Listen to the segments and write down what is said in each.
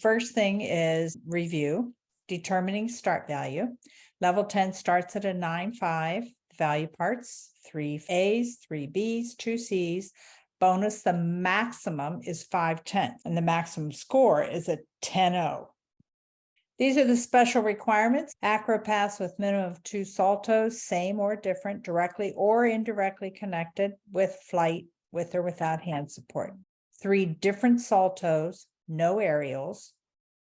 first thing is review, determining start value. Level 10 starts at a 9.5, value parts, 3 A's, 3 B's, 2 C's. Bonus, the maximum is 5/10, and the maximum score is a 10.0. These are the special requirements. Acro pass with minimum of 2 saltos, same or different, directly or indirectly connected with flight, with or without hand support. 3 different saltos, no aerials.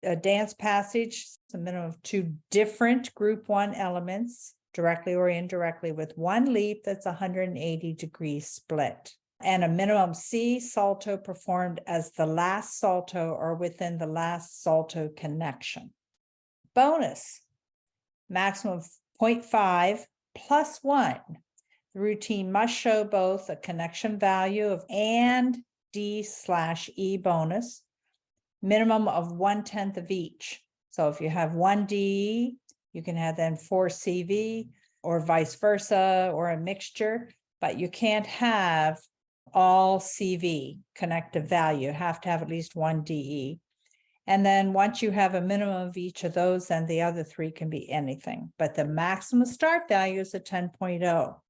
A dance passage, a minimum of 2 different group 1 elements, directly or indirectly, with 1 leap that's 180-degree split. And a minimum C salto performed as the last salto or within the last salto connection. Bonus, maximum of 0.5 plus 1. The routine must show both a connection value of and D/E bonus, minimum of 1/10 of each. So if you have 1 DE, you can have then 4 CV or vice versa or a mixture, but you can't have all CV connective value. You have to have at least 1 DE. And then once you have a minimum of each of those, then the other 3 can be anything. But the maximum start value is a 10.0.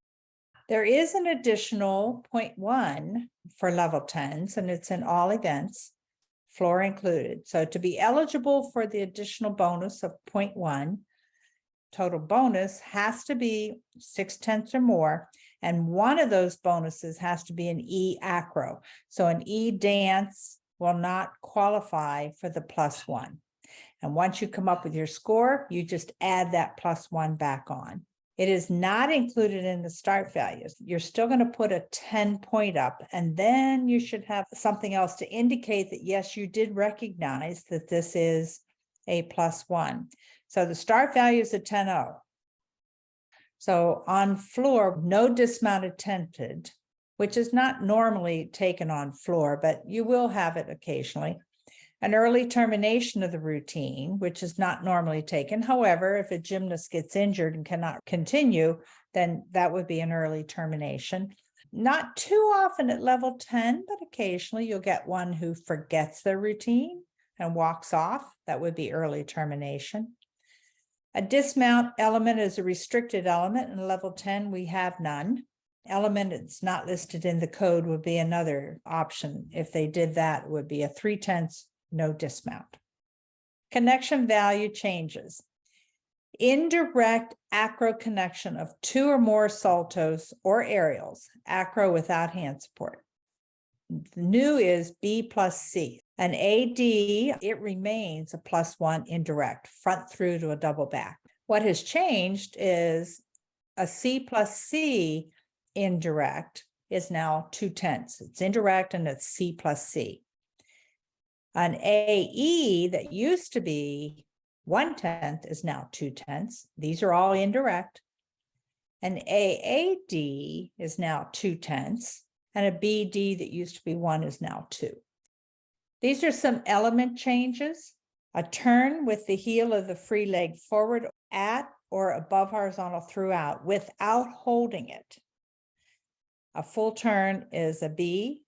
There is an additional 0.1 for level 10s, and it's in all events, floor included. So to be eligible for the additional bonus of 0.1, total bonus has to be 6/10 or more, and one of those bonuses has to be an E acro. So an E dance will not qualify for the +1. And once you come up with your score, you just add that +1 back on. It is not included in the start values. You're still going to put a 10-point up, and then you should have something else to indicate that, yes, you did recognize that this is a +1. So the start value is a 10.0. So on floor, no dismount attempted, which is not normally taken on floor, but you will have it occasionally. An early termination of the routine, which is not normally taken. However, if a gymnast gets injured and cannot continue, then that would be an early termination. Not too often at level 10, but occasionally you'll get one who forgets their routine and walks off. That would be early termination. A dismount element is a restricted element. In level 10, we have none. Element that's not listed in the code would be another option. If they did that, it would be a 3/10, no dismount. Connection value changes. Indirect acro connection of 2 or more saltos or aerials, acro without hand support. The new is B plus C. An AD, it remains a +1 indirect, front through to a double back. What has changed is a C plus C indirect is now 2/10. It's indirect and it's C plus C. An AE that used to be 1/10 is now 2/10. These are all indirect. An AAD is now 2/10, and a BD that used to be 1 is now 2. These are some element changes. A turn with the heel of the free leg forward at or above horizontal throughout without holding it. A full turn is a B.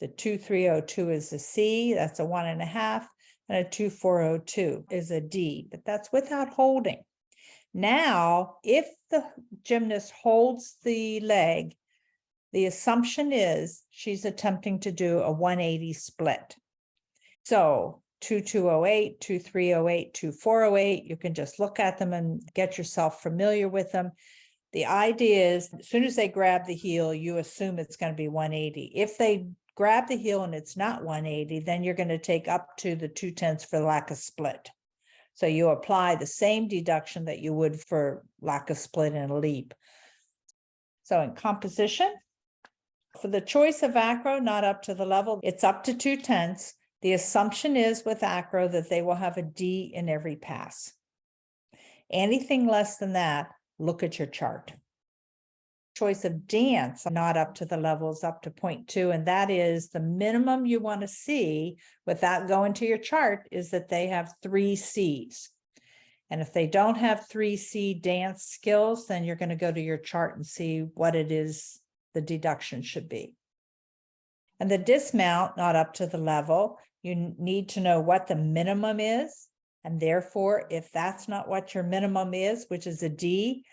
The 2-3-0-2 is a C, that's a 1.5, and a 2-4-0-2 is a D, but that's without holding. Now, if the gymnast holds the leg, the assumption is she's attempting to do a 180 split. So 2-2-0-8, 2-3-0-8, 2-4-0-8, you can just look at them and get yourself familiar with them. The idea is as soon as they grab the heel, you assume it's going to be 180. If they grab the heel and it's not 180, then you're going to take up to the 2/10 for lack of split. So you apply the same deduction that you would for lack of split in a leap. So in composition, for the choice of acro, not up to the level, it's up to 2/10. The assumption is with acro that they will have a D in every pass. Anything less than that, look at your chart. Choice of dance, not up to the levels, up to 0.2, and that is the minimum you want to see without going to your chart is that they have 3 C's. And if they don't have 3 C dance skills, then you're going to go to your chart and see what it is the deduction should be. And the dismount, not up to the level, you need to know what the minimum is. And therefore, if that's not what your minimum is, which is a D,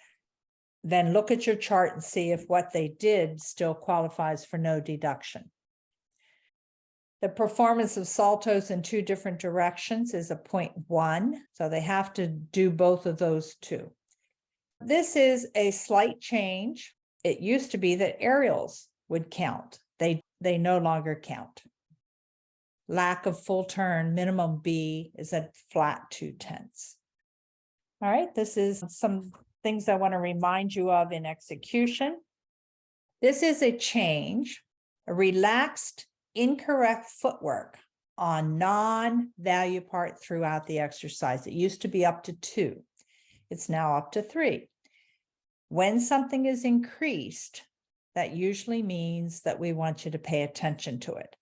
then look at your chart and see if what they did still qualifies for no deduction. The performance of saltos in two different directions is a 0.1, so they have to do both of those two. This is a slight change. It used to be that aerials would count. They no longer count. Lack of full turn, minimum B is at flat 2/10. All right, this is some things I want to remind you of in execution. This is a change, a relaxed, incorrect footwork on non-value part throughout the exercise. It used to be up to 2. It's now up to 3. When something is increased, that usually means that we want you to pay attention to it.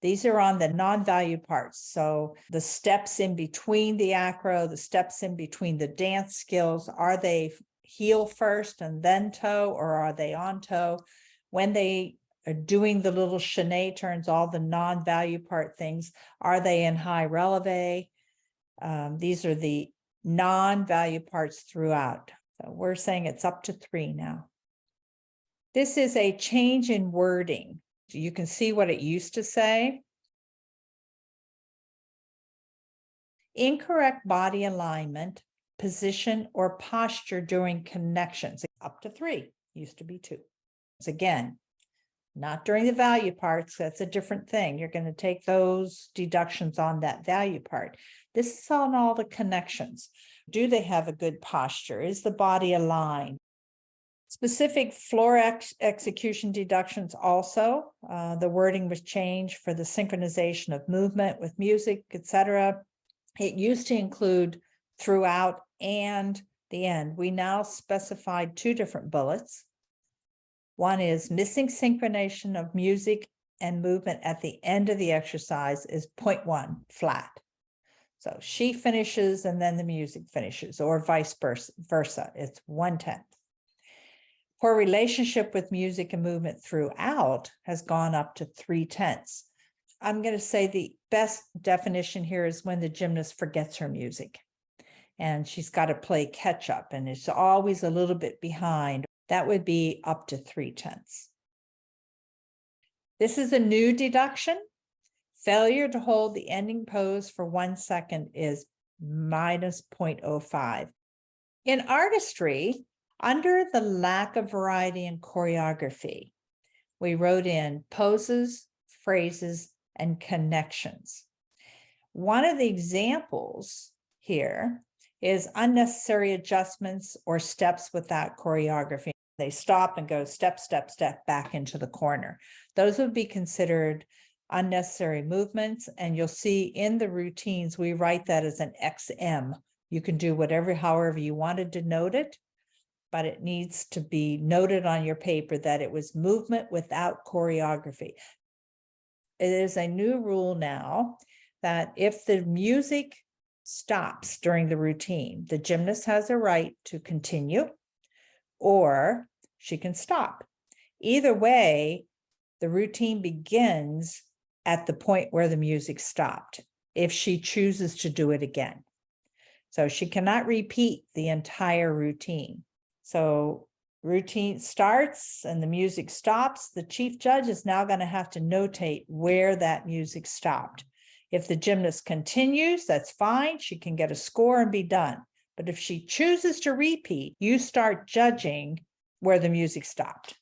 These are on the non-value parts. So the steps in between the acro, the steps in between the dance skills, are they heel first and then toe, or are they on toe? When they are doing the little chaîné turns, all the non-value part things, are they in high releve? These are the non-value parts throughout. So we're saying it's up to 3 now. This is a change in wording. You can see what it used to say. Incorrect body alignment, position, or posture during connections. Up to 3, used to be 2. Again, not during the value parts. That's a different thing. You're going to take those deductions on that value part. This is on all the connections. Do they have a good posture? Is the body aligned? Specific floor execution deductions also. The wording was changed for the synchronization of movement with music, etc. It used to include throughout and the end. We now specified 2 different bullets. One is missing synchronization of music and movement at the end of the exercise is 0.1 flat. So she finishes and then the music finishes, or vice versa. It's 1/10. Poor relationship with music and movement throughout has gone up to 3/10. I'm going to say the best definition here is when the gymnast forgets her music and she's got to play catch up and it's always a little bit behind. That would be up to 3/10. This is a new deduction. Failure to hold the ending pose for 1 second is minus 0.05. In artistry, under the lack of variety in choreography, we wrote in poses, phrases, and connections. One of the examples here is unnecessary adjustments or steps without choreography. They stop and go step, step, step back into the corner. Those would be considered unnecessary movements. And you'll see in the routines, we write that as an XM. You can do however you want to denote it, but it needs to be noted on your paper that it was movement without choreography. It is a new rule now that if the music stops during the routine, the gymnast has a right to continue or she can stop. Either way, the routine begins at the point where the music stopped, if she chooses to do it again. So she cannot repeat the entire routine. So routine starts and the music stops. The chief judge is now going to have to notate where that music stopped. If the gymnast continues, that's fine. She can get a score and be done. But if she chooses to repeat, you start judging where the music stopped.